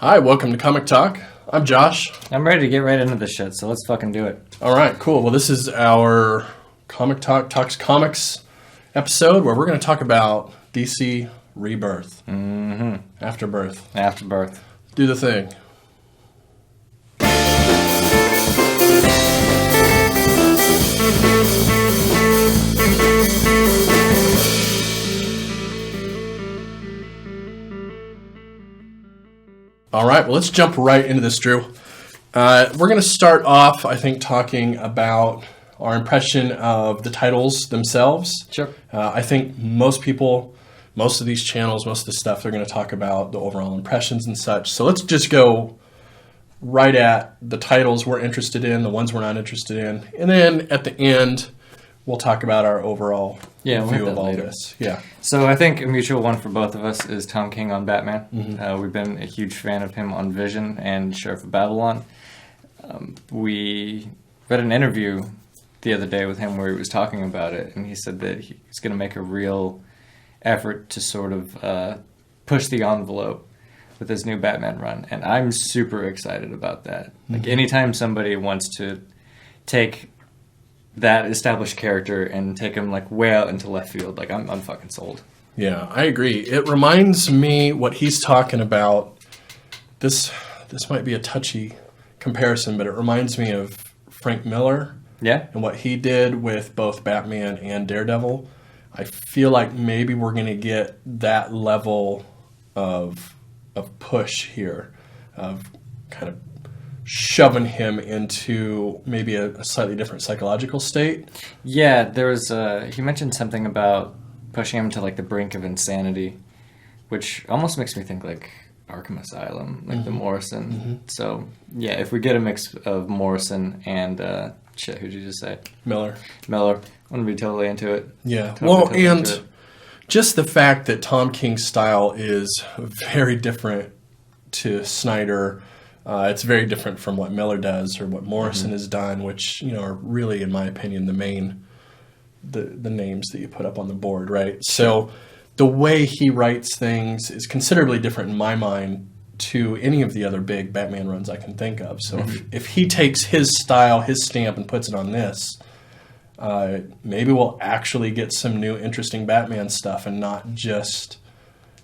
Hi, welcome to Comic Talk. I'm Josh. I'm ready to get right into this shit, so let's fucking do it. All right, cool. Well, this is our Comic Talk Talks Comics episode where we're going to talk about DC Rebirth. Mm-hmm. Afterbirth. Afterbirth. Do the thing. All right, well, let's jump right into this, Drew. We're going to start off, I think, talking about our impression of the titles themselves. Sure. I think most people, most of these channels, most of the stuff, they're going to talk about the overall impressions and such. So let's just go right at the titles we're interested in, the ones we're not interested in. And then at the end, we'll talk about our overall view of all later. This. Yeah. So I think a mutual one for both of us is Tom King on Batman. Mm-hmm. We've been a huge fan of him on Vision and Sheriff of Babylon. We read an interview the other day with him where he was talking about it, and he said that he's going to make a real effort to sort of push the envelope with his new Batman run, and I'm super excited about that. Like, anytime somebody wants to take that established character and take him like way out into left field, like I'm fucking sold. Yeah, I agree. It reminds me what he's talking about. This might be a touchy comparison, but it reminds me of Frank Miller. Yeah. And what he did with both Batman and Daredevil. I feel like maybe we're going to get that level of push here, of kind of shoving him into maybe a slightly different psychological state. Yeah, there was he mentioned something about pushing him to like the brink of insanity, which almost makes me think like Arkham Asylum, like the Morrison. Mm-hmm. So yeah, if we get a mix of Morrison and who'd you just say? Miller. I'm gonna be totally into it. Yeah. Totally and into it. Just the fact that Tom King's style is very different to Snyder. It's very different from what Miller does or what Morrison has done, which, you know, are really, in my opinion, the main the names that you put up on the board, right? So the way he writes things is considerably different in my mind to any of the other big Batman runs I can think of. So if he takes his style, his stamp, and puts it on this, maybe we'll actually get some new interesting Batman stuff and not just,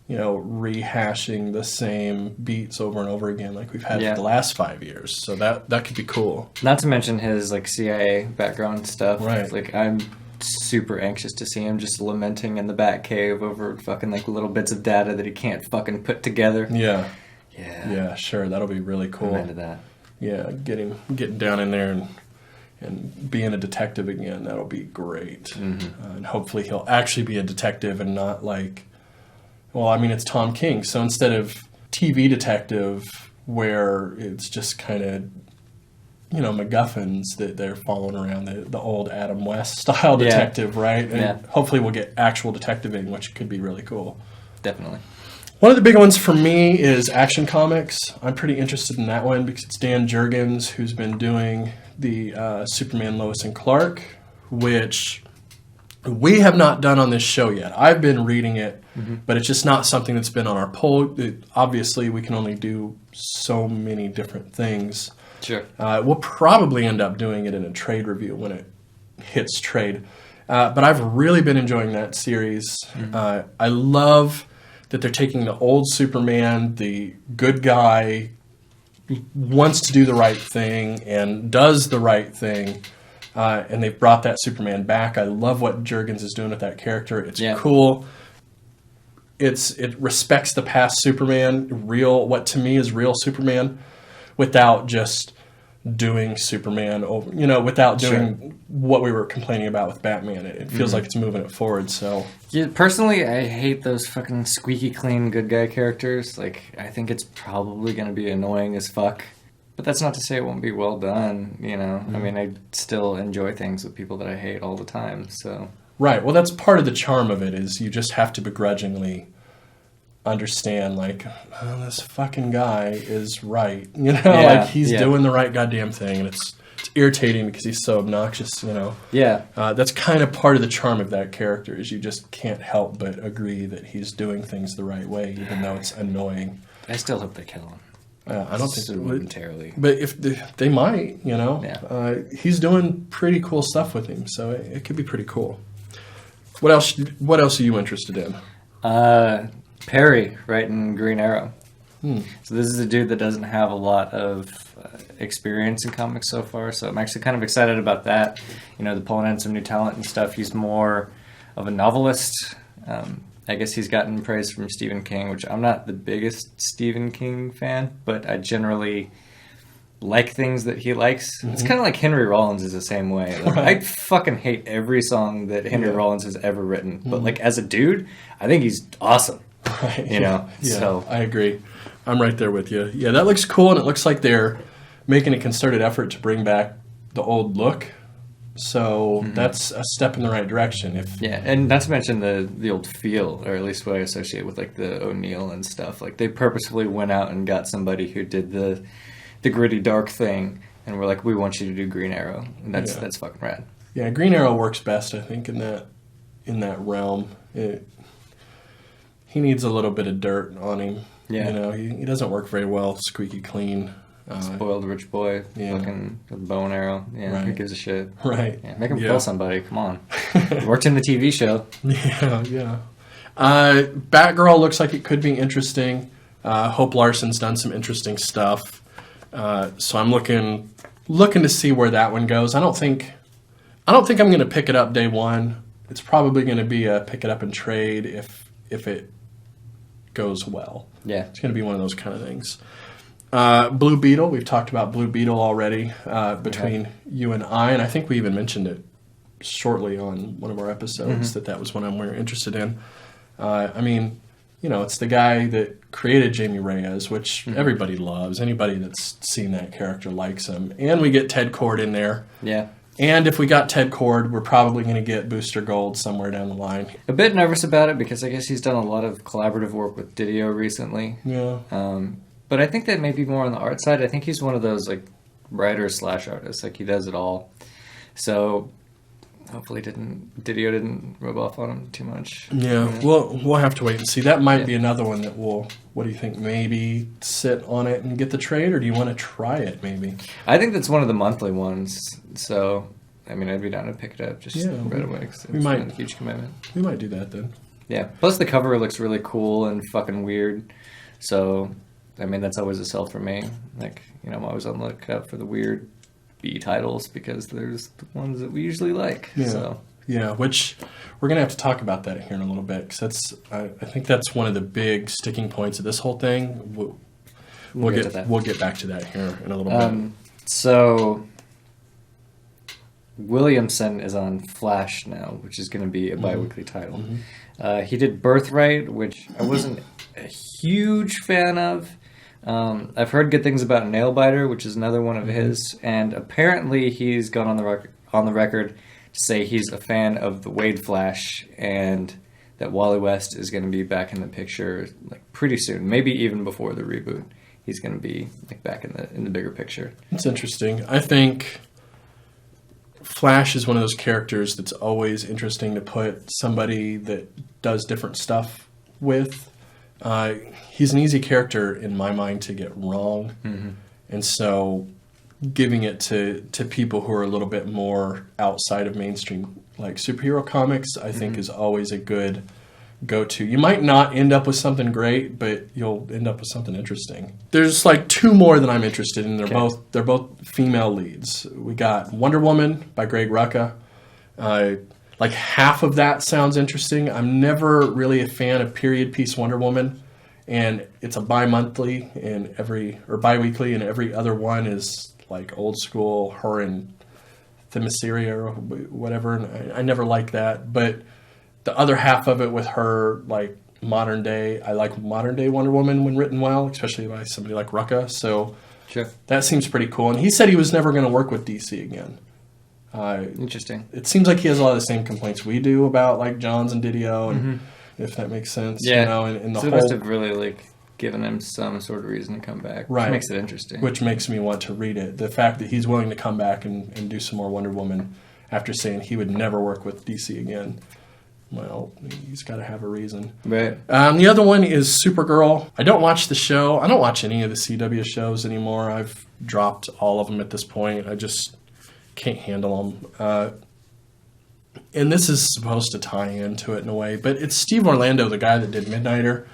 you know, rehashing the same beats over and over again like we've had for the last 5 years. So that could be cool. Not to mention his like CIA background stuff. Right. Like I'm super anxious to see him just lamenting in the Batcave over fucking like little bits of data that he can't fucking put together. Yeah. Yeah. Yeah, sure. That'll be really cool. I'm into that. Yeah, getting down in there and being a detective again. That'll be great. And hopefully he'll actually be a detective and not like, well, I mean, it's Tom King. So instead of TV detective where it's just kind of, you know, MacGuffins that they're following around, the old Adam West style detective, right? And hopefully we'll get actual detectiving, which could be really cool. Definitely. One of the big ones for me is Action Comics. I'm pretty interested in that one because it's Dan Jurgens who's been doing the Superman, Lois and Clark, which we have not done on this show yet. I've been reading it, but it's just not something that's been on our poll. Obviously, we can only do so many different things. Sure. We'll probably end up doing it in a trade review when it hits trade. But I've really been enjoying that series. I love that they're taking the old Superman, the good guy, wants to do the right thing and does the right thing, and they've brought that Superman back. I love what Jurgens is doing with that character. It's cool. It respects the past Superman, what to me is real Superman, without just doing Superman over, you know, without doing what we were complaining about with Batman. It feels like it's moving it forward. So yeah, personally, I hate those fucking squeaky clean good guy characters. Like, I think it's probably going to be annoying as fuck. But that's not to say it won't be well done, you know. I mean, I still enjoy things with people that I hate all the time, so. Right. Well, that's part of the charm of it is you just have to begrudgingly understand, like, oh, this fucking guy is right. You know, like he's doing the right goddamn thing, and it's irritating because he's so obnoxious, you know. Yeah. That's kind of part of the charm of that character is you just can't help but agree that he's doing things the right way, even though it's annoying. I still hope they kill him. I don't think so momentarily. But if they might, Yeah. He's doing pretty cool stuff with him, so it could be pretty cool. What else? What else are you interested in? Perry writing Green Arrow. So this is a dude that doesn't have a lot of experience in comics so far, so I'm actually kind of excited about that. They're pulling in some new talent and stuff. He's more of a novelist. I guess he's gotten praise from Stephen King, which I'm not the biggest Stephen King fan, but I generally like things that he likes. It's kind of like Henry Rollins is the same way. Like, I fucking hate every song that Henry Rollins has ever written, but like as a dude, I think he's awesome. Right. So I agree. I'm right there with you. Yeah, that looks cool, and it looks like they're making a concerted effort to bring back the old look. So that's a step in the right direction. And not to mention the old feel, or at least what I associate with like the O'Neill and stuff. Like they purposefully went out and got somebody who did the gritty dark thing, and we're like, we want you to do Green Arrow, and that's fucking rad. Yeah, Green Arrow works best, I think, in that realm. He needs a little bit of dirt on him. Yeah, he doesn't work very well, squeaky clean. Spoiled rich boy, fucking bow and arrow. Yeah, right. Who gives a shit? Right. Yeah, make him kill somebody. Come on. He worked in the TV show. Yeah. Batgirl looks like it could be interesting. Hope Larson's done some interesting stuff. So I'm looking to see where that one goes. I don't think I'm going to pick it up day one. It's probably going to be a pick it up and trade if it goes well. Yeah. It's going to be one of those kind of things. Blue Beetle, we've talked about Blue Beetle already between you and I think we even mentioned it shortly on one of our episodes that was one I'm more interested in. It's the guy that created Jamie Reyes, which everybody loves. Anybody that's seen that character likes him. And we get Ted Kord in there. Yeah. And if we got Ted Kord, we're probably going to get Booster Gold somewhere down the line. A bit nervous about it because I guess he's done a lot of collaborative work with Didio recently. Yeah. But I think that may be more on the art side. I think he's one of those like writer/artists. Like he does it all. So hopefully Didio didn't rub off on him too much. Yeah. We'll have to wait and see. That might be another one that what do you think, maybe sit on it and get the trade, or do you want to try it maybe? I think that's one of the monthly ones. So, I'd be down to pick it up just right away. Cause it's a huge commitment. We might do that then. Yeah. Plus the cover looks really cool and fucking weird. So, that's always a sell for me. Like, I'm always on the lookout for the weird B titles because there's the ones that we usually like. Yeah. So. Yeah, which we're going to have to talk about that here in a little bit because I think that's one of the big sticking points of this whole thing. We'll get back to that here in a little bit. So Williamson is on Flash now, which is going to be a bi-weekly title. He did Birthright, which I wasn't a huge fan of. I've heard good things about Nailbiter, which is another one of his, and apparently he's gone on the record to say he's a fan of the Wade Flash and that Wally West is going to be back in the picture like pretty soon, maybe even before the reboot. He's going to be like back in the bigger picture. It's interesting. I think Flash is one of those characters that's always interesting to put somebody that does different stuff with. He's an easy character in my mind to get wrong, and so giving it to people who are a little bit more outside of mainstream like superhero comics, I think is always a good go-to. You might not end up with something great, but you'll end up with something interesting. There's like two more that I'm interested in. They're both female leads. We got Wonder Woman by Greg Rucka. Like half of that sounds interesting. I'm never really a fan of period piece Wonder Woman, and it's a bi-monthly and bi-weekly, and every other one is like old school, her and Themyscira or whatever, and I never liked that. But the other half of it with her, like modern day, I like modern day Wonder Woman when written well, especially by somebody like Rucka. So that seems pretty cool. And he said he was never going to work with DC again. Interesting. It seems like he has a lot of the same complaints we do about like Johns and Didio, and if that makes sense. Yeah. And the so whole must have really like given him some sort of reason to come back. Right. Which makes it interesting. Which makes me want to read it. The fact that he's willing to come back and do some more Wonder Woman after saying he would never work with DC again. well, he's got to have a reason. Right. The other one is Supergirl. I don't watch the show. I don't watch any of the CW shows anymore. I've dropped all of them at this point. I just can't handle them. And this is supposed to tie into it in a way, but it's Steve Orlando, the guy that did Midnighter,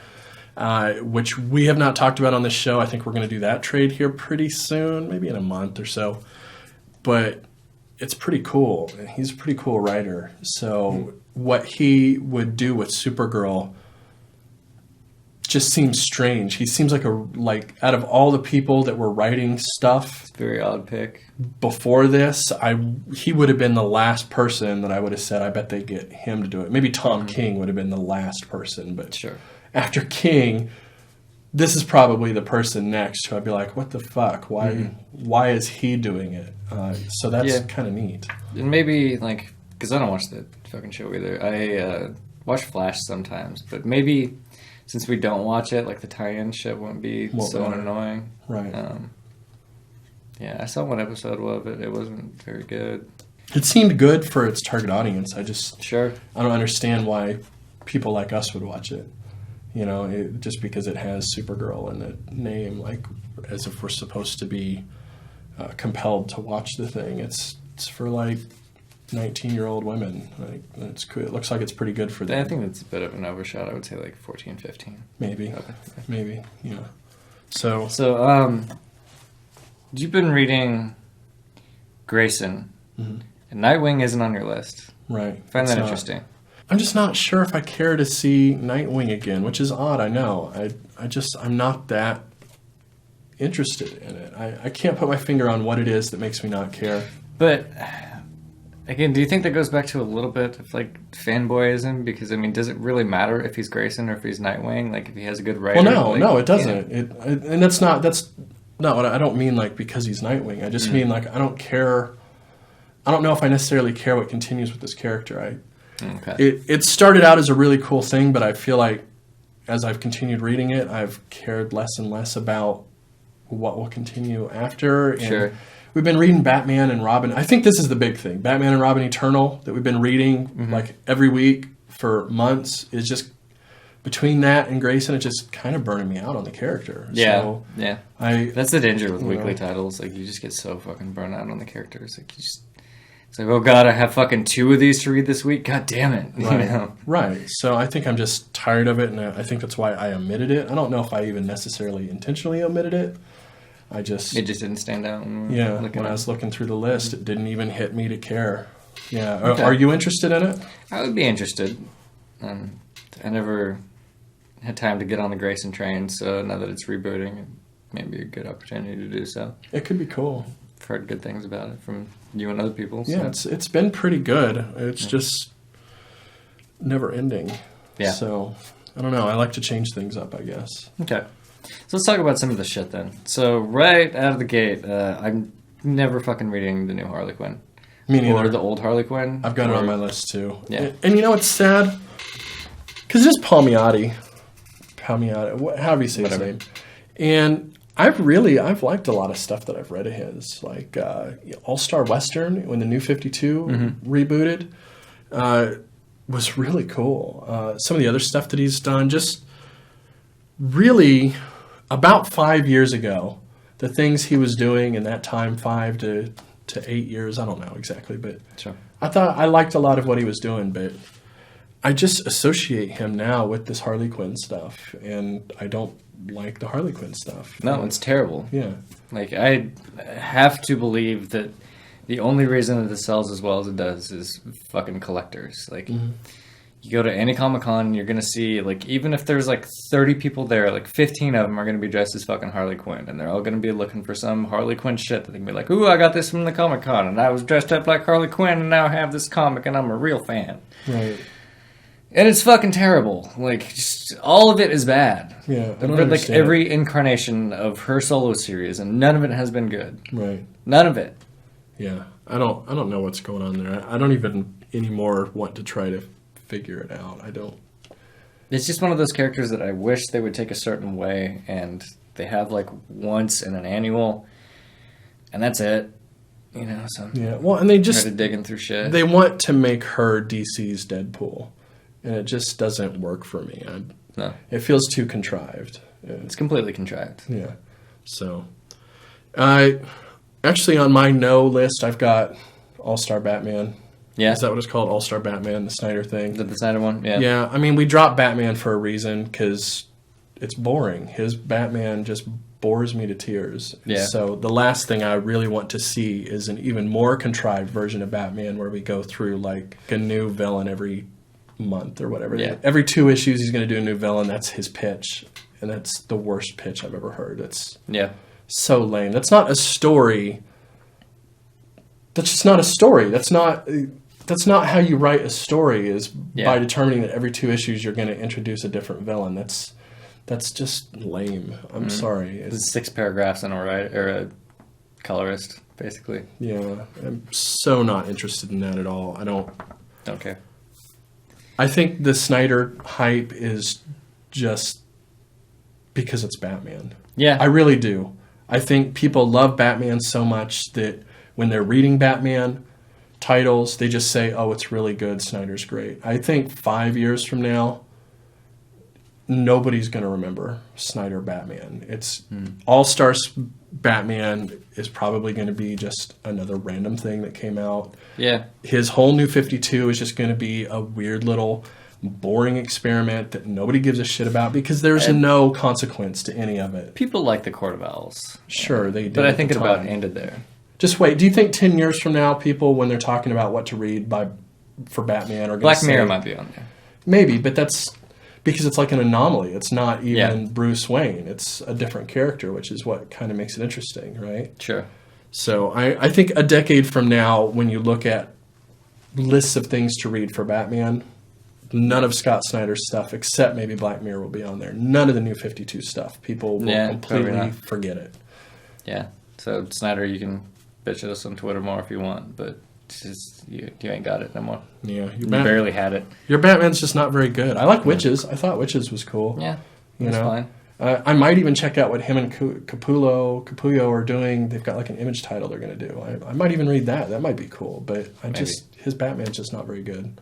which we have not talked about on this show. I think we're going to do that trade here pretty soon, maybe in a month or so. But it's pretty cool. He's a pretty cool writer. So what he would do with Supergirl just seems strange. He seems like out of all the people that were writing stuff, It's a very odd pick. before this, he would have been the last person that I would have said, I bet they get him to do it. Maybe Tom King would have been the last person, but Sure. after King, this is probably the person next who I'd be like, what the fuck? Why is he doing it? So that's kind of neat. And maybe, like, because I don't watch the fucking show either. I watch Flash sometimes, but maybe since we don't watch it, like, the tie-in shit won't be so annoying. Right. Yeah, I saw one episode of it. It wasn't very good. It seemed good for its target audience. I don't understand why people like us would watch it. You know, just because it has Supergirl in the name, like as if we're supposed to be compelled to watch the thing. It's for like 19-year-old women. Like, it's cool. It looks like it's pretty good for them. I think that's a bit of an overshot. I would say like 14, 15. Maybe, yeah. So you've been reading Grayson, and Nightwing isn't on your list. Right. I find that interesting. I'm just not sure if I care to see Nightwing again, which is odd, I know. I'm not that interested in it. I can't put my finger on what it is that makes me not care. But, again, do you think that goes back to a little bit of, like, fanboyism? Because, I mean, does it really matter if he's Grayson or if he's Nightwing? Like, if he has a good writer? Well, no, it doesn't. Yeah. And that's not what I don't mean, like, because he's Nightwing. I just mean, like, I don't care. I don't know if I necessarily care what continues with this character. Okay. It started out as a really cool thing, but I feel like as I've continued reading it, I've cared less and less about what will continue after. And sure. We've been reading Batman and Robin. I think this is the big thing. Batman and Robin Eternal that we've been reading like every week for months is just between that and Grayson, it's just kind of burning me out on the character. Yeah, so yeah. That's the danger with weekly titles. Like, you just get so fucking burnt out on the characters. Like, it's like, oh god, I have fucking 2 of these to read this week. God damn it! Right. You know? Right. So I think I'm just tired of it, and I think that's why I omitted it. I don't know if I even necessarily intentionally omitted it. It just didn't stand out. When I was looking through the list, it didn't even hit me to care. Yeah. Okay. Are you interested in it? I would be interested. I never had time to get on the Grayson train, so now that it's rebooting, it may be a good opportunity to do so. It could be cool. I've heard good things about it from you and other people. So. Yeah, it's been pretty good. It's just never ending. Yeah. So, I don't know. I like to change things up, I guess. Okay. So let's talk about some of the shit then. So right out of the gate, I'm never fucking reading the new Harley Quinn. Me neither. Or the old Harley Quinn. I've got it on my list too. Yeah. And you know what's sad? Because it is Palmiotti, however you say his name. And I've liked a lot of stuff that I've read of his. Like All-Star Western, when the New 52 rebooted, was really cool. Some of the other stuff that he's done, just really about 5 years ago, the things he was doing in that time, 5 to 8 years, I don't know exactly, but Sure. I thought I liked a lot of what he was doing, but I just associate him now with this Harley Quinn stuff, and I don't like the Harley Quinn stuff. No, it's terrible. Yeah. Like, I have to believe that the only reason that it sells as well as it does is fucking collectors. Like, you go to any Comic-Con, you're going to see, like, even if there's, like, 30 people there, like, 15 of them are going to be dressed as fucking Harley Quinn, and they're all going to be looking for some Harley Quinn shit that they can be like, ooh, I got this from the Comic-Con, and I was dressed up like Harley Quinn, and now I have this comic, and I'm a real fan. Right. And it's fucking terrible. Like, just all of it is bad. Yeah, I I've don't read, like, understand every incarnation of her solo series, and none of it has been good. Right. None of it. Yeah. I don't know what's going on there. I don't even anymore want to try to figure it out. I don't. It's just one of those characters that I wish they would take a certain way, and they have, like, once in an annual, and that's it. You know, so Yeah. Well, and they just started digging through shit. they want to make her DC's Deadpool. and it just doesn't work for me. No. It feels too contrived. It's completely contrived. Yeah. So, actually on my no list, I've got All-Star Batman. Yeah. Is that what it's called? All-Star Batman, the Snyder thing? The Snyder one? Yeah. Yeah, I mean, we dropped Batman for a reason because it's boring. His Batman just bores me to tears. Yeah. So the last thing I really want to see is an even more contrived version of Batman where we go through like a new villain every month or whatever. Yeah. Every 2 issues he's going to do a new villain. That's his pitch. And that's the worst pitch I've ever heard. It's so lame. That's not a story. That's just not a story. That's not how you write a story, is by determining that every 2 issues you're going to introduce a different villain. That's just lame. I'm sorry. It's 6 paragraphs in a colorist, basically. Yeah, I'm so not interested in that at all. I don't care. I think the Snyder hype is just because it's Batman. Yeah. I really do. I think people love Batman so much that when they're reading Batman titles, they just say, oh, it's really good, Snyder's great. I think 5 years from now, nobody's going to remember Snyder Batman. It's All-Stars Batman is probably going to be just another random thing that came out. Yeah. His whole New 52 is just going to be a weird little boring experiment that nobody gives a shit about because there's no consequence to any of it. People like the Court of Owls. Sure, they do. But I think it about ended there. Just wait. Do you think 10 years from now, people, when they're talking about what to read for Batman, are going to Black say... Mirror might be on there. Maybe, but that's because it's like an anomaly. It's not even Bruce Wayne. It's a different character, which is what kind of makes it interesting, right? Sure. So I think a decade from now, when you look at lists of things to read for Batman, none of Scott Snyder's stuff, except maybe Black Mirror, will be on there. None of the New 52 stuff. People will completely forget it. Yeah. So, Snyder, you can bitch at us on Twitter more if you want, but it's just, you ain't got it no more. Yeah. You barely had it. Your Batman's just not very good. I like Witches. I thought Witches was cool. Yeah. That's fine. I might even check out what him and Capullo are doing. They've got like an image title they're going to do. I might even read that. That might be cool. But his Batman's just not very good.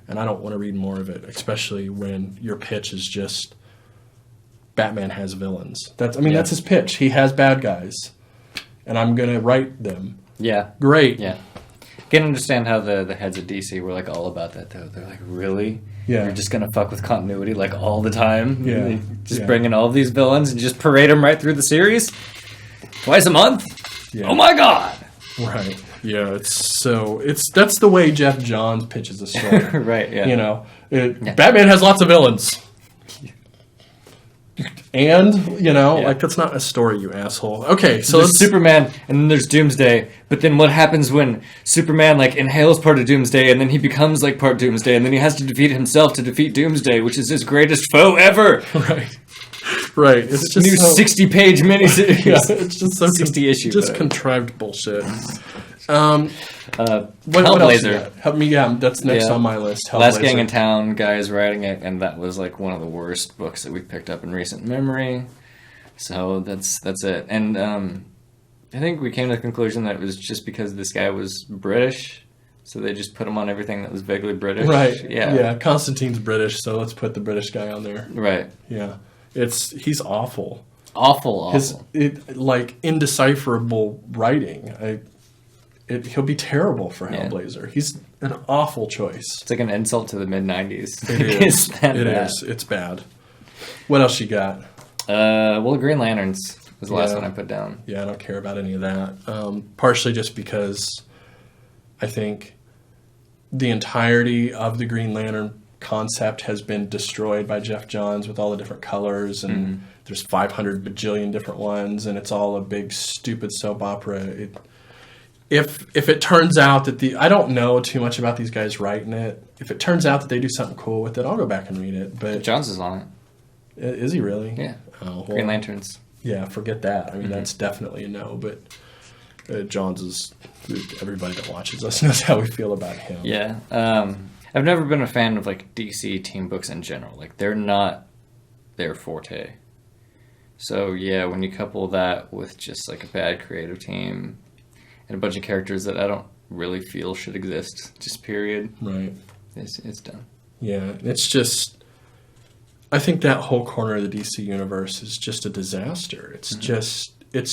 And I don't want to read more of it, especially when your pitch is just Batman has villains. That's his pitch. He has bad guys. And I'm going to write them. Yeah. Great. Yeah. Can understand how the heads of DC were like all about that though. They're like, really? Yeah. You're just gonna fuck with continuity like all the time? Yeah. Just bring in all of these villains and just parade them right through the series? Twice a month? Yeah. Oh my god! Right. Yeah. That's the way Jeff Johns pitches a story. Right. Yeah. Batman has lots of villains. And, like, that's not a story, you asshole. Okay, so there's Superman, and then there's Doomsday, but then what happens when Superman, like, inhales part of Doomsday, and then he becomes, like, part Doomsday, and then he has to defeat himself to defeat Doomsday, which is his greatest foe ever! Right. It's just new 60-page miniseries. Yeah, it's just so 60 issue. Just contrived bullshit. Hellblazer. What else you got? Help me, that's next on my list. Hellblazer. Last Gang in Town, guys writing it, and that was like one of the worst books that we've picked up in recent memory. So that's it. And I think we came to the conclusion that it was just because this guy was British, so they just put him on everything that was vaguely British. Right. Yeah. Yeah. Constantine's British, so let's put the British guy on there. Right. Yeah. He's awful. Awful. Like indecipherable writing. He'll be terrible for Hellblazer. He's an awful choice. It's like an insult to the mid-90s. It is. It is. It's bad. What else you got? Green Lanterns was the last one I put down. Yeah, I don't care about any of that. Partially just because I think the entirety of the Green Lantern concept has been destroyed by Jeff Johns with all the different colors, and there's 500 bajillion different ones, and it's all a big stupid soap opera. If it turns out that I don't know too much about these guys writing it. If it turns out that they do something cool with it, I'll go back and read it. But Johns is on it. Is he really? Yeah. Oh, well, Green Lanterns. Yeah, forget that. I mean, that's definitely a no. But Johns is everybody that watches us knows how we feel about him. Yeah. I've never been a fan of like DC team books in general. Like they're not their forte. So yeah, when you couple that with just like a bad creative team and a bunch of characters that I don't really feel should exist, just period. Right. It's done. Yeah, it's just, I think that whole corner of the DC universe is just a disaster. It's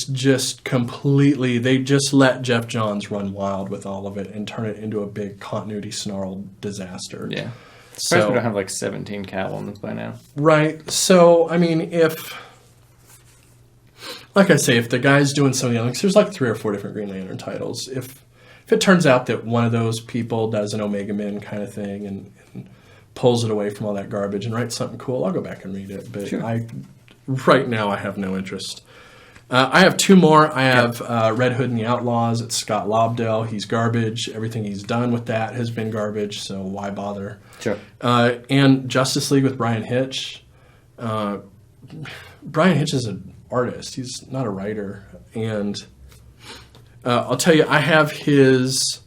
just completely, they just let Jeff Johns run wild with all of it and turn it into a big continuity snarled disaster. Yeah. Surprised we don't have like 17 Catwomans by now. Right. So, I mean, like I say, if the guy's doing some of the other, there's like 3 or 4 different Green Lantern titles. If it turns out that one of those people does an Omega Men kind of thing and pulls it away from all that garbage and writes something cool, I'll go back and read it. But Sure. Right now, I have no interest. I have 2 more. I have Red Hood and the Outlaws. It's Scott Lobdell. He's garbage. Everything he's done with that has been garbage, so why bother? Sure. And Justice League with Brian Hitch. Brian Hitch is an artist. He's not a writer. And I'll tell you, I have his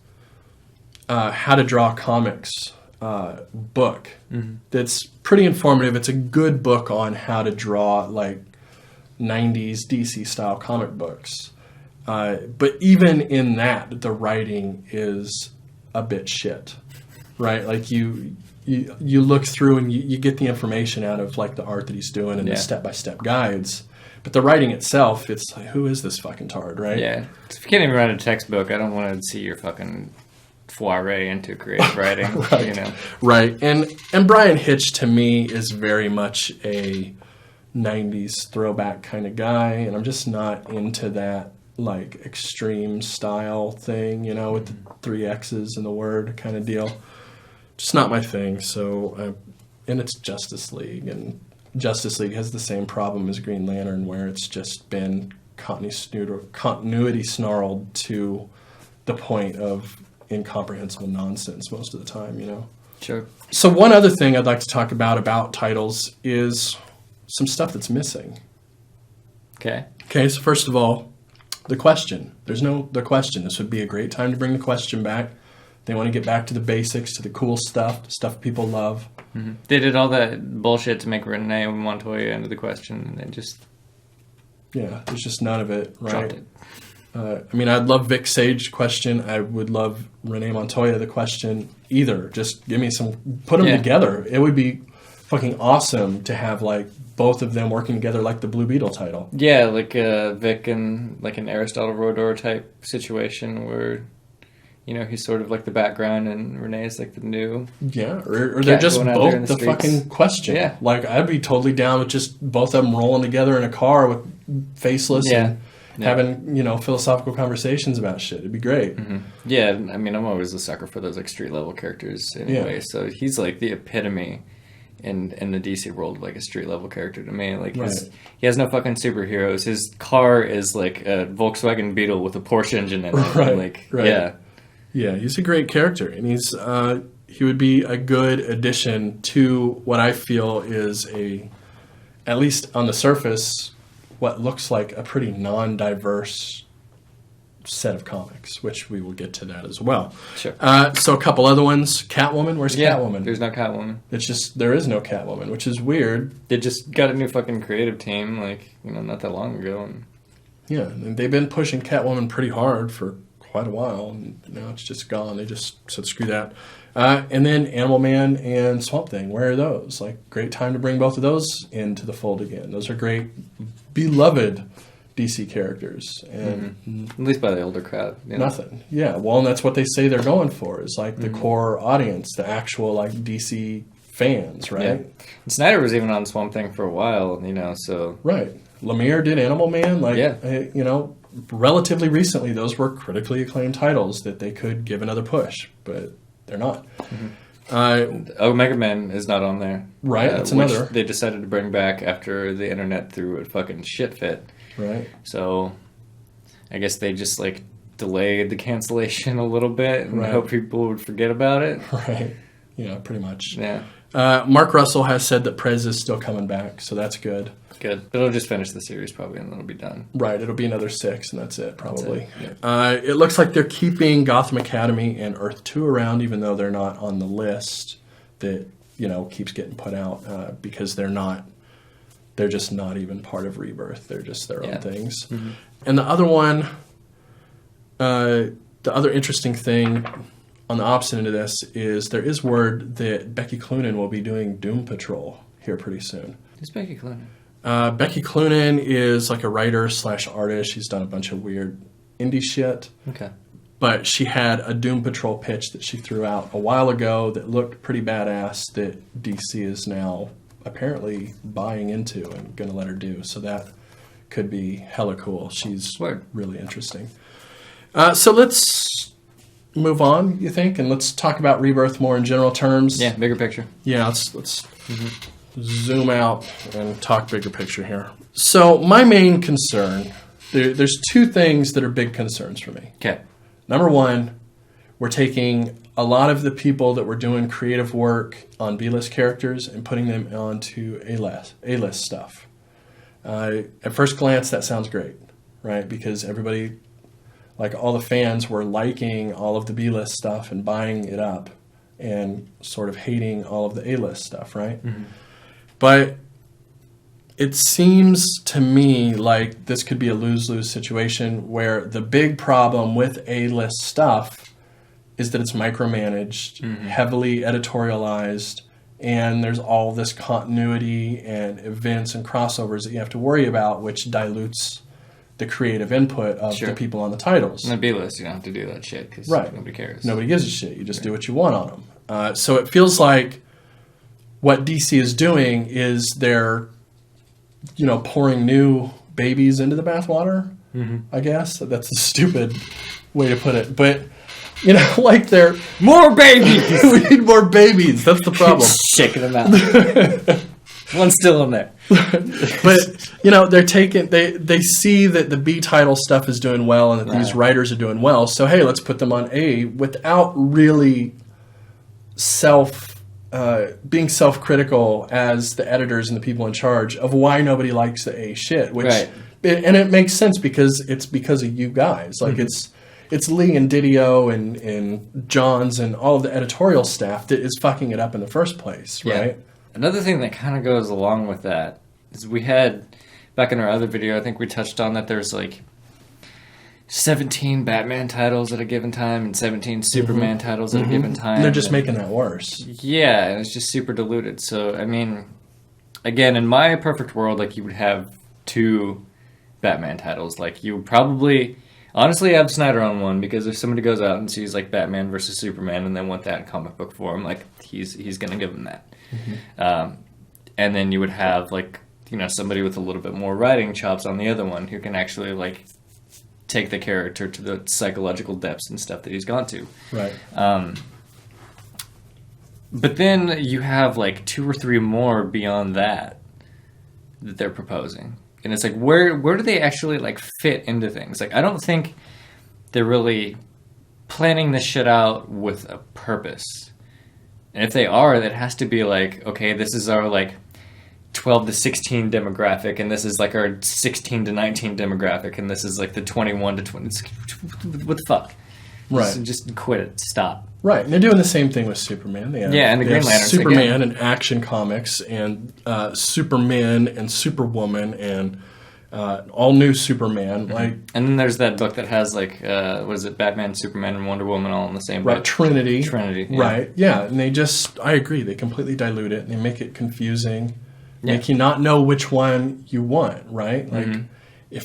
How to Draw Comics book. Mm-hmm. That's pretty informative. It's a good book on how to draw like 90s DC style comic books. But even in that, the writing is a bit shit, right? Like you look through and you get the information out of like the art that he's doing and the step-by-step guides. But the writing itself, it's like, who is this fucking tard, right? Yeah. If you can't even write a textbook, I don't want to see your fucking foray into creative writing. Right. You know? Right. And Brian Hitch to me is very much a 90s throwback kind of guy, and I'm just not into that like extreme style thing, with the 3 X's in the word kind of deal. Just not my thing. So, and it's Justice League, and Justice League has the same problem as Green Lantern, where it's just been continuity snarled to the point of incomprehensible nonsense most of the time, Sure. So one other thing I'd like to talk about titles is some stuff that's missing. Okay. Okay, so first of all, the question. The question. This would be a great time to bring the question back. They want to get back to the basics, to the cool stuff people love. Mm-hmm. They did all that bullshit to make Renee Montoya into the question, and then just... Yeah, there's just none of it, right? Dropped it. I'd love Vic Sage question. I would love Renee Montoya the question. Either. Just give me put them together. It would be fucking awesome to have like both of them working together like the Blue Beetle title. Yeah, like Vic and like an Aristotle Rodor type situation where, he's sort of like the background and Renee's like the new. Yeah, or they're just both the fucking question. Yeah. Like I'd be totally down with just both of them rolling together in a car with faceless and having, philosophical conversations about shit. It'd be great. Mm-hmm. Yeah, I mean, I'm always a sucker for those like street level characters anyway. Yeah. So he's like the epitome in the DC world, like a street level character to me. Like he has no fucking superheroes. His car is like a Volkswagen Beetle with a Porsche engine in it. Right. Yeah, he's a great character, and he would be a good addition to what I feel is at least on the surface, what looks like a pretty non-diverse set of comics, which we will get to that as well. Sure. So a couple other ones. Catwoman. Where's Catwoman? There's no Catwoman. It's just there is no Catwoman, which is weird. They just got a new fucking creative team, not that long ago. And... Yeah, and they've been pushing Catwoman pretty hard for quite a while, and now it's just gone. They just said screw that. And then Animal Man and Swamp Thing. Where are those? Like, great time to bring both of those into the fold again. Those are great, beloved DC characters, and at least by the older crowd. Nothing. Yeah, well, and that's what they say they're going for, is like the core audience, the actual like DC fans, right? Yeah. And Snyder was even on Swamp Thing for a while, so right. Lemire did Animal Man, relatively recently. Those were critically acclaimed titles that they could give another push, but they're not. Omega Man is not on there, right? That's another they decided to bring back after the internet threw a fucking shit fit. Right. So, I guess they just delayed the cancellation a little bit and hope people would forget about it. Right. Yeah, pretty much. Yeah. Mark Russell has said that Prez is still coming back, so that's good. Good. But it'll just finish the series probably and then it'll be done. Right. It'll be another 6 and that's it, probably. That's it. Yeah. It looks like they're keeping Gotham Academy and Earth 2 around, even though they're not on the list that, keeps getting put out because they're just not even part of Rebirth. They're just their own things. Mm-hmm. And the other one, the other interesting thing, on the opposite end of this is there is word that Becky Cloonan will be doing Doom Patrol here pretty soon. Who's Becky Cloonan? Becky Cloonan is like a writer / artist. She's done a bunch of weird indie shit. Okay. But she had a Doom Patrol pitch that she threw out a while ago that looked pretty badass that DC is now apparently buying into and going to let her do. So that could be hella cool. She's really interesting. So let's move on, you think? And let's talk about Rebirth more in general terms. Yeah, bigger picture. Yeah, let's zoom out and talk bigger picture here. So my main concern, there's two things that are big concerns for me. Okay. Number one, we're taking a lot of the people that were doing creative work on B-list characters and putting them onto A-list stuff. At first glance, that sounds great, right? Because everybody, like all the fans, were liking all of the B-list stuff and buying it up and sort of hating all of the A-list stuff, right? Mm-hmm. But it seems to me like this could be a lose-lose situation where the big problem with A-list stuff is that it's micromanaged, heavily editorialized, and there's all this continuity and events and crossovers that you have to worry about, which dilutes the creative input of the people on the titles. On the B-list, you don't have to do that shit because nobody cares. Nobody gives a shit. You just do what you want on them. So it feels like what DC is doing is they're pouring new babies into the bathwater, I guess. That's a stupid way to put it. But, like they're... More babies! We need more babies. That's the problem. Shaking them out. One's still in there. But, they're taking... They see that the B title stuff is doing well and that these writers are doing well. So, hey, let's put them on A without really being self-critical as the editors and the people in charge of why nobody likes the A shit. And it makes sense because it's because of you guys. Like it's Lee and Didio and Johns and all of the editorial staff that is fucking it up in the first place, right? Another thing that kind of goes along with that is we had, back in our other video, I think we touched on that there's like 17 Batman titles at a given time and 17 Superman titles at a given time. And they're just making that worse. Yeah, and it's just super diluted. So, I mean, again, in my perfect world, like, you would have 2 Batman titles. Like, you would probably, honestly, have Snyder on one, because if somebody goes out and sees, like, Batman versus Superman and they want that in comic book form, like, he's going to give them that. And then you would have, like, somebody with a little bit more writing chops on the other one who can actually, like, take the character to the psychological depths and stuff that he's gone to. Right. But then you have like 2 or 3 more beyond that they're proposing. And it's like, where do they actually like fit into things? Like, I don't think they're really planning this shit out with a purpose. And if they are, that has to be like, okay, this is our like 12 to 16 demographic, and this is like our 16 to 19 demographic, and this is like the 21 to 20. What the fuck? Right. Just quit it. Stop. Right. And they're doing the same thing with Superman. They have, and the Green Lantern. Superman and Action Comics and Superman and Superwoman and all new Superman. Like, and then there's that book that has like, what is it, Batman, Superman, and Wonder Woman all in the same book. Trinity. Yeah. Right. Yeah. And I agree. They completely dilute it. They make it confusing. Make you not know which one you want, right? Like, if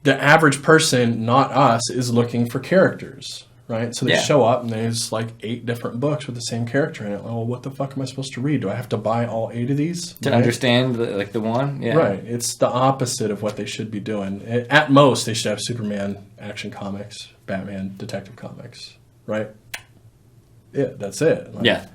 the average person, not us, is looking for characters, right? So they show up and there's like 8 different books with the same character in it. Well, what the fuck am I supposed to read? Do I have to buy all 8 of these? To understand the one? Yeah. Right. It's the opposite of what they should be doing. At most, they should have Superman, Action Comics, Batman, Detective Comics, right? Yeah, that's it. Like,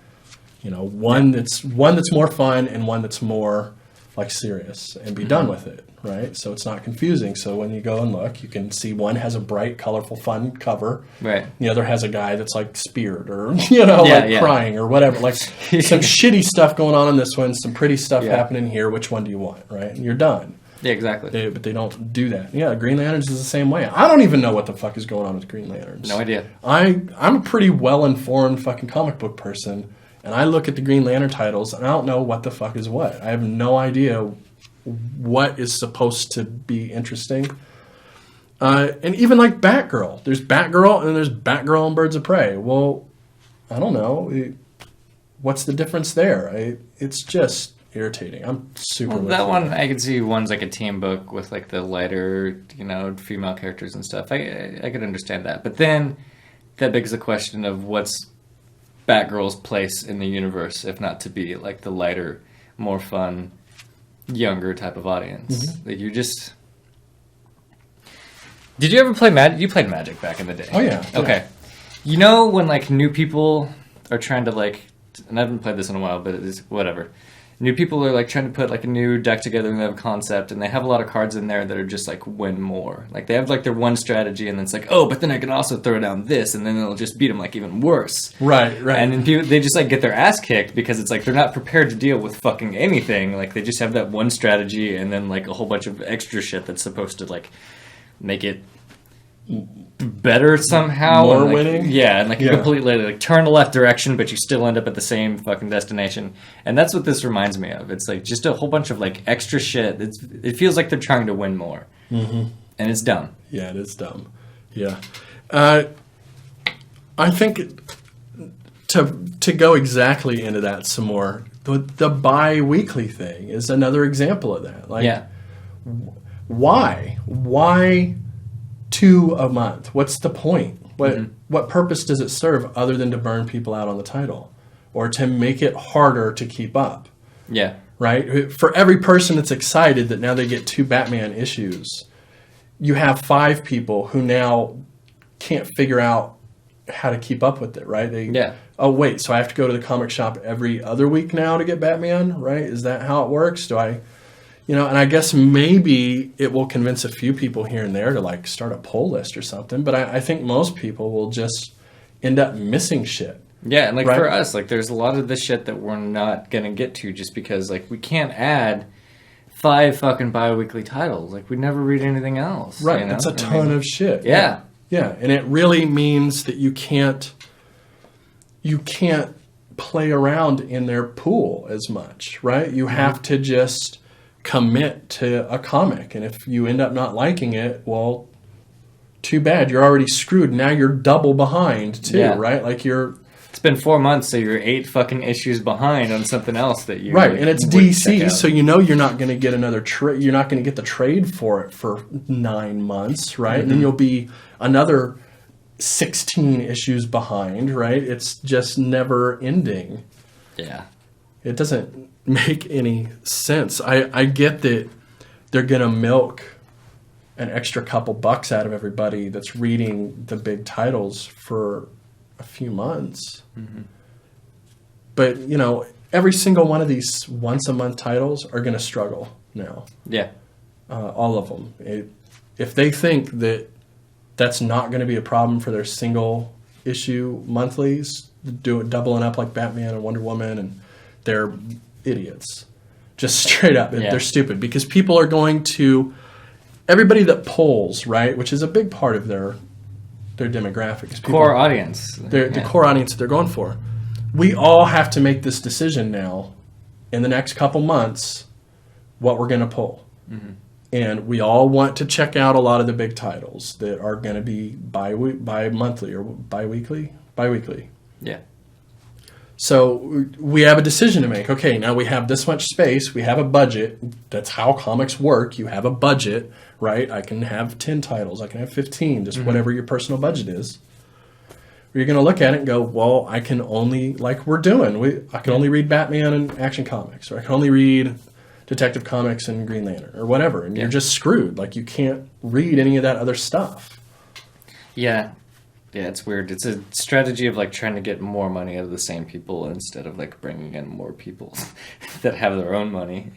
one that's more fun and one that's more like serious, and be done with it, right? So it's not confusing. So when you go and look, you can see one has a bright, colorful, fun cover. Right. The other has a guy that's like speared or crying or whatever. Like some shitty stuff going on in this one, some pretty stuff happening here. Which one do you want, right? And you're done. Yeah, exactly. But they don't do that. Yeah, Green Lanterns is the same way. I don't even know what the fuck is going on with Green Lanterns. No idea. I'm a pretty well-informed fucking comic book person. And I look at the Green Lantern titles, and I don't know what the fuck is what. I have no idea what is supposed to be interesting. And even like Batgirl. There's Batgirl, and then there's Batgirl and Birds of Prey. Well, I don't know. What's the difference there? It's just irritating. I'm super. Well, that one I could see one's like a team book with like the lighter, female characters and stuff. I could understand that, but then that begs the question of what's Batgirl's place in the universe, if not to be like the lighter, more fun, younger type of audience. Mm-hmm. Like you just. Did you ever play Magic? You played Magic back in the day. Oh yeah. Okay. You know when like new people are trying to like, and I haven't played this in a while, but it's whatever. New people are like trying to put like a new deck together and they have a concept and they have a lot of cards in there that are just like win more. Like they have like their one strategy and then it's like, oh, but then I can also throw down this and then it'll just beat them like even worse. Right. And then people, they just like get their ass kicked because it's like they're not prepared to deal with fucking anything. Like they just have that one strategy and then like a whole bunch of extra shit that's supposed to like make it better somehow. More and, like, winning? Yeah, and like you completely like turn the left direction, but you still end up at the same fucking destination. And that's what this reminds me of. It's like just a whole bunch of like extra shit. It feels like they're trying to win more. Mm-hmm. And it's dumb. Yeah, it is dumb. Yeah. I think to go exactly into that some more, the bi-weekly thing is another example of that. Like, why? Why 2 a month? What's the point? What purpose does it serve other than to burn people out on the title or to make it harder to keep up? Yeah. Right? For every person that's excited that now they get 2 Batman issues, you have 5 people who now can't figure out how to keep up with it, right? Oh, wait, so I have to go to the comic shop every other week now to get Batman, right? Is that how it works? Do I... and I guess maybe it will convince a few people here and there to like start a pull list or something. But I think most people will just end up missing shit. Yeah, and like for us, like there's a lot of the shit that we're not going to get to just because like we can't add 5 fucking bi-weekly titles. Like we never read anything else. Right, that's a ton of shit. Yeah. Yeah, and it really means that you can't play around in their pool as much, right? You have to just commit to a comic, and if you end up not liking it, well, too bad. You're already screwed. Now you're double behind too, right? Like it's been 4 months, so you're 8 fucking issues behind on something else that you and it's DC, so you're not going to get another trade. You're not going to get the trade for it for 9 months, right? And then you'll be another 16 issues behind, right? It's just never ending. Yeah, it doesn't make any sense. I get that they're going to milk an extra couple bucks out of everybody that's reading the big titles for a few months. Mm-hmm. But, every single one of these once-a-month titles are going to struggle now. Yeah. All of them. If they think that that's not going to be a problem for their single-issue monthlies, doubling up like Batman and Wonder Woman, and they're idiots. Just straight up. They're stupid because people are going to... Everybody that polls, right, which is a big part of their demographics. Core audience. The core audience that they're going for. We all have to make this decision now in the next couple months what we're going to pull. Mm-hmm. And we all want to check out a lot of the big titles that are going to be bi-monthly or bi-weekly. Yeah. So we have a decision to make. Okay, now we have this much space. We have a budget. That's how comics work. You have a budget, right? I can have 10 titles. I can have 15, just whatever your personal budget is. You're going to look at it and go, well, I can only, like we're doing, I can only read Batman and Action Comics, or I can only read Detective Comics and Green Lantern, or whatever. And you're just screwed. Like, you can't read any of that other stuff. Yeah. Yeah, it's weird. It's a strategy of like trying to get more money out of the same people instead of like bringing in more people that have their own money,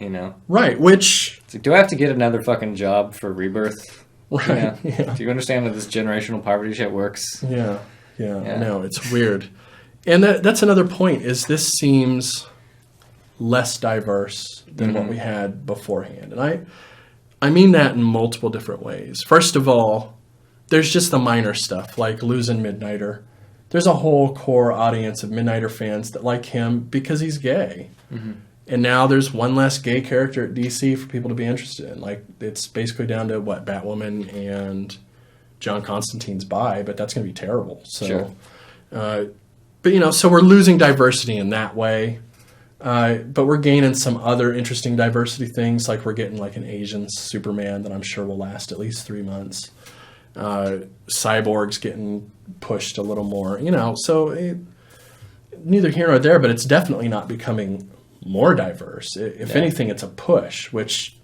Right, which... It's like, do I have to get another fucking job for Rebirth? Right, Do you understand how this generational poverty shit works? Yeah, I know. It's weird. And that's another point, is this seems less diverse than what we had beforehand. And I mean that in multiple different ways. First of all, there's just the minor stuff, like losing Midnighter. There's a whole core audience of Midnighter fans that like him because he's gay. Mm-hmm. And now there's one less gay character at DC for people to be interested in. Like, it's basically down to, Batwoman and John Constantine's bi, but that's going to be terrible. So, But, so we're losing diversity in that way. But we're gaining some other interesting diversity things, like we're getting like an Asian Superman that I'm sure will last at least 3 months. Cyborg's getting pushed a little more, so neither here nor there, but it's definitely not becoming more diverse. If anything, it's a push, which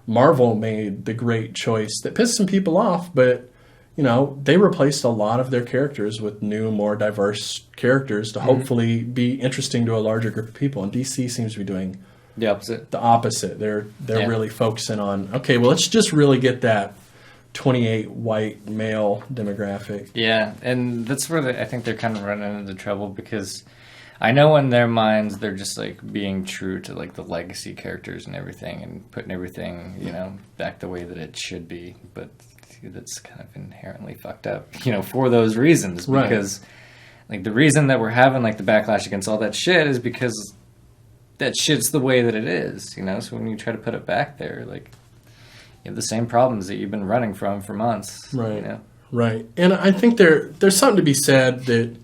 Marvel made the great choice that pissed some people off, but they replaced a lot of their characters with new, more diverse characters to hopefully be interesting to a larger group of people. And DC seems to be doing the opposite. They're really focusing on, okay, well, let's just really get that 28 white male demographic. Yeah, and that's where I think they're kind of running into trouble, because I know in their minds they're just like being true to like the legacy characters and everything, and putting everything back the way that it should be, but that's kind of inherently fucked up, for those reasons. Because like the reason that we're having like the backlash against all that shit is because that shit's the way that it is, so when you try to put it back there, like, you have the same problems that you've been running from for months. Right. Right. And I think there's something to be said that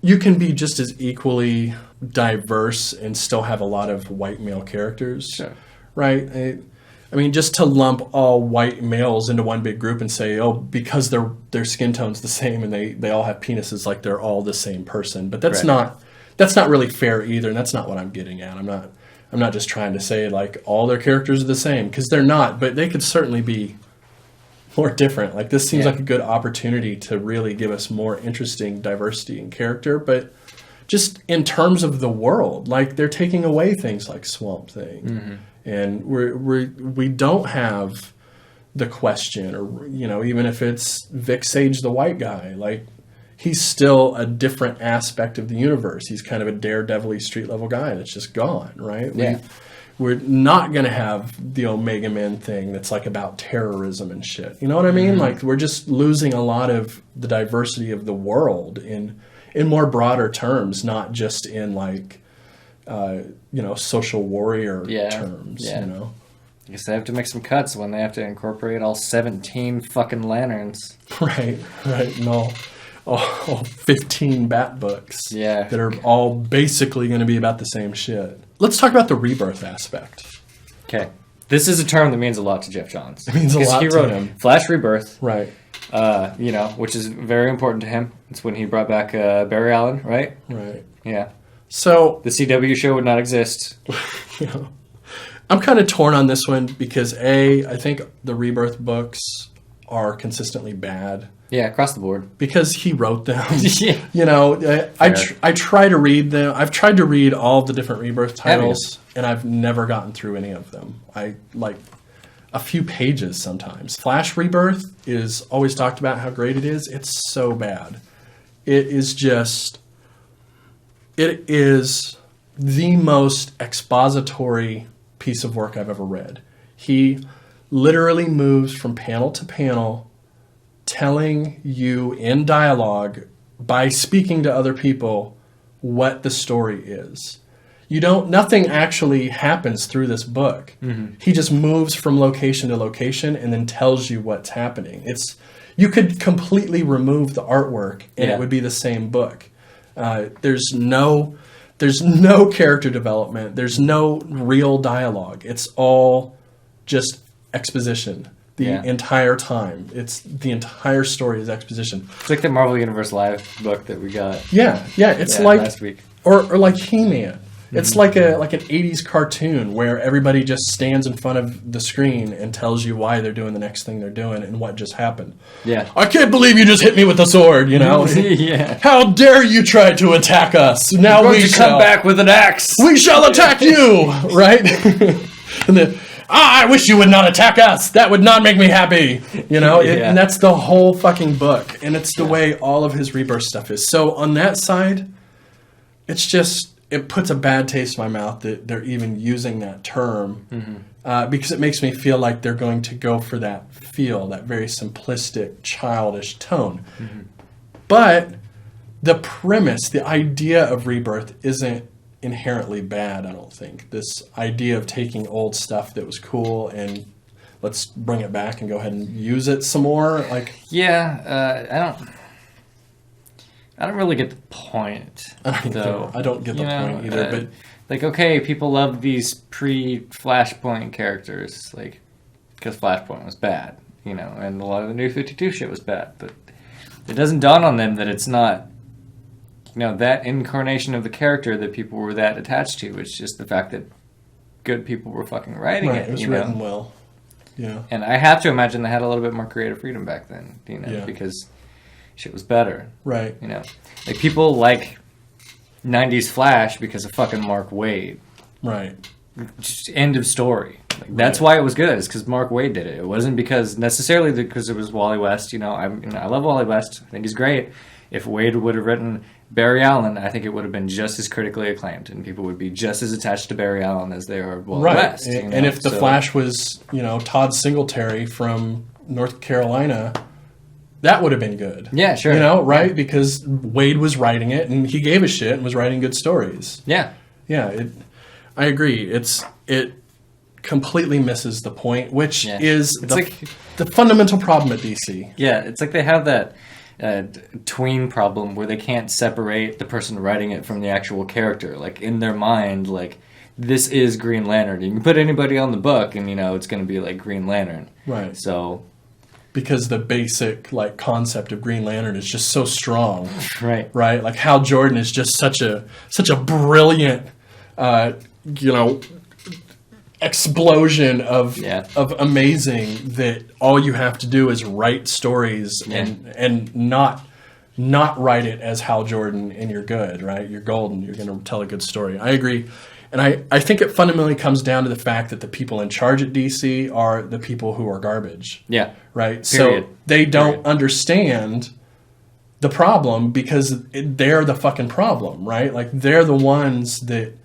you can be just as equally diverse and still have a lot of white male characters. Sure. Right? I mean, just to lump all white males into one big group and say, oh, because their skin tone's the same and they all have penises, like they're all the same person. But that's not really fair either, and that's not what I'm getting at. I'm not just trying to say like all their characters are the same, because they're not, but they could certainly be more different. Like this seems like a good opportunity to really give us more interesting diversity in character, but just in terms of the world, like they're taking away things like Swamp Thing, and we don't have the Question, or even if it's Vic Sage the white guy, like he's still a different aspect of the universe. He's kind of a daredevil-y street-level guy that's just gone, right? Yeah. We're not going to have the Omega Man thing that's like about terrorism and shit. You know what I mean? Like we're just losing a lot of the diversity of the world in more broader terms, not just in like, social warrior terms, I guess they have to make some cuts when they have to incorporate all 17 fucking lanterns. Right. No. All 15 Bat books that are all basically going to be about the same shit. Let's talk about the rebirth aspect. Okay. This is a term that means a lot to Jeff Johns. It means a lot to him. Flash Rebirth. Right. Which is very important to him. It's when he brought back Barry Allen, right? Right. Yeah. So the CW show would not exist. I'm kind of torn on this one because I think the Rebirth books are consistently bad. Yeah, across the board. Because he wrote them. Yeah. I try to read them. I've tried to read all of the different Rebirth titles, and I've never gotten through any of them. I like a few pages sometimes. Flash Rebirth is always talked about how great it is. It's so bad. It is the most expository piece of work I've ever read. He literally moves from panel to panel, telling you in dialogue by speaking to other people what the story is. Nothing actually happens through this book. He just moves from location to location and then tells you what's happening. You could completely remove the artwork and it would be the same book. There's no character development. There's no real dialogue. It's all just exposition. The entire time. The entire story is exposition. It's like the Marvel Universe Live book that we got. Yeah. It's like last week. Or like He-Man. It's like an 80s cartoon where everybody just stands in front of the screen and tells you why they're doing the next thing they're doing and what just happened. Yeah. I can't believe you just hit me with a sword, Yeah. How dare you try to attack us? Now we shall come back with an axe. We shall attack you, right? And then, I wish you would not attack us. That would not make me happy. And that's the whole fucking book. And it's the way all of his Rebirth stuff is. So on that side, it's just, it puts a bad taste in my mouth that they're even using that term because it makes me feel like they're going to go for that very simplistic, childish tone. But the premise, the idea of Rebirth isn't inherently bad, I don't think. This idea of taking old stuff that was cool and let's bring it back and go ahead and use it some more. I don't... I don't really get the point, though. I don't get the point either. But like, okay, people love these pre-Flashpoint characters, like, because Flashpoint was bad, and a lot of the New 52 shit was bad. But it doesn't dawn on them that it's not, that incarnation of the character that people were that attached to. It's just the fact that good people were fucking writing it. It was written well. Yeah. And I have to imagine they had a little bit more creative freedom back then, because shit was better. Right. Like people like 90s Flash because of fucking Mark Waid. Right. Just end of story. Like, that's why it was good. It's because Mark Waid did it. It wasn't necessarily because it was Wally West. I love Wally West. I think he's great. If Waid would have written Barry Allen, I think it would have been just as critically acclaimed, and people would be just as attached to Barry Allen as they are Wally West. And if the Flash was, Todd Singletary from North Carolina, that would have been good. Yeah, sure. Right? Because Wade was writing it, and he gave a shit and was writing good stories. Yeah. Yeah, I agree. It completely misses the point, which is the fundamental problem at DC. Yeah, it's like they have that tween problem where they can't separate the person writing it from the actual character. Like, in their mind, like, this is Green Lantern. You can put anybody on the book, and, it's going to be like Green Lantern. Right. So... because the basic concept of Green Lantern is just so strong. Right. Right? Like, Hal Jordan is just such a brilliant explosion of amazing that all you have to do is write stories and not write it as Hal Jordan, and you're good, right? You're golden. You're going to tell a good story. I agree. And I think it fundamentally comes down to the fact that the people in charge at DC are the people who are garbage. Yeah. Right? Period. So they don't understand the problem because they're the fucking problem, right? Like, they're the ones that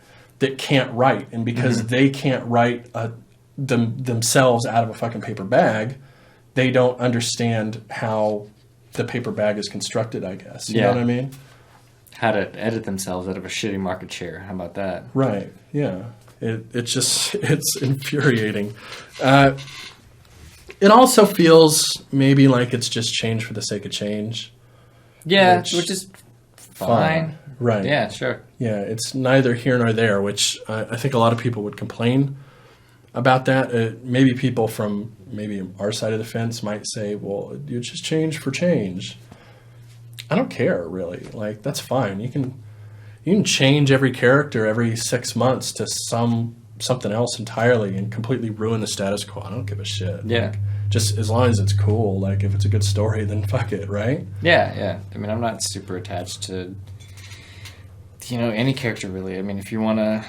can't write. And because they can't write themselves out of a fucking paper bag, they don't understand how the paper bag is constructed, I guess. You know what I mean? How to edit themselves out of a shitty market chair. How about that? Right. Yeah. It's infuriating. It also feels maybe like it's just change for the sake of change. Yeah, which is fine. Right. Yeah, sure. Yeah, it's neither here nor there, which I think a lot of people would complain about that. Maybe people from maybe our side of the fence might say, well, you just change for change. I don't care, really. Like, that's fine. You can change every character every 6 months to something else entirely and completely ruin the status quo. I don't give a shit. Yeah. Like, just as long as it's cool. Like, if it's a good story, then fuck it, right? Yeah, yeah. I mean, I'm not super attached to, any character, really. I mean, if you want to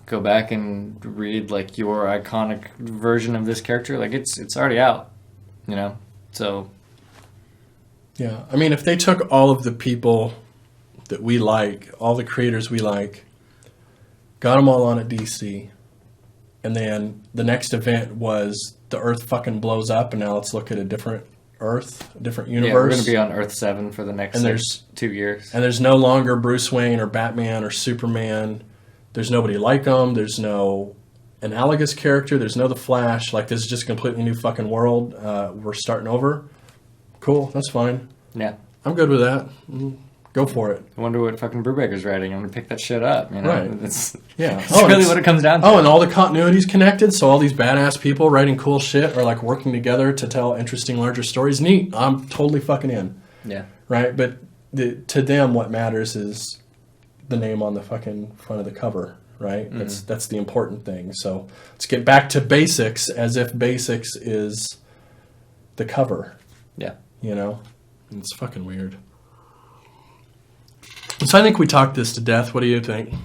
go back and read, like, your iconic version of this character, like, it's already out, So... yeah. I mean, if they took all of the people that we like, all the creators we like, got them all on at DC, and then the next event was the Earth fucking blows up, and now let's look at a different Earth, a different universe. Yeah, we're going to be on Earth 7 for the next 2 years. And there's no longer Bruce Wayne or Batman or Superman. There's nobody like them. There's no analogous character. There's no The Flash. Like, this is just a completely new fucking world. We're starting over. Cool, that's fine. Yeah. I'm good with that. Go for it. I wonder what fucking Brubaker's writing. I'm going to pick that shit up. Right. That's yeah. really what it comes down to. Oh, and all the continuity's connected, so all these badass people writing cool shit are, like, working together to tell interesting, larger stories. Neat. I'm totally fucking in. Yeah. Right? But to them, what matters is the name on the fucking front of the cover, right? Mm-hmm. That's the important thing. So let's get back to basics, as if basics is the cover. Yeah. It's fucking weird. So I think we talked this to death. What do you think?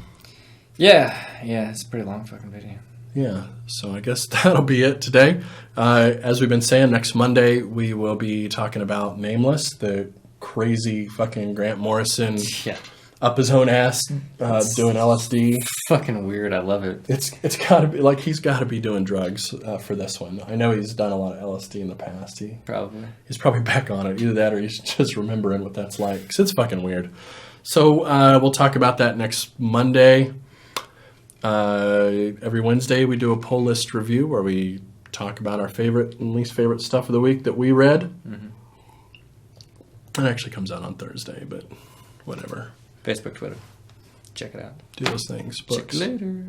Yeah, it's a pretty long fucking video. Yeah, so I guess that'll be it today. As we've been saying, next Monday we will be talking about Nameless, the crazy fucking Grant Morrison up his own ass doing LSD. Fucking weird. I love it. It's got to be like he's got to be doing drugs for this one. I know he's done a lot of LSD in the past. He's probably back on it. Either that or he's just remembering what that's like. 'Cause it's fucking weird. So we'll talk about that next Monday. Every Wednesday we do a pull list review where we talk about our favorite and least favorite stuff of the week that we read. Mm-hmm. It actually comes out on Thursday, but whatever. Facebook, Twitter. Check it out. Do those things. Check Books. you later.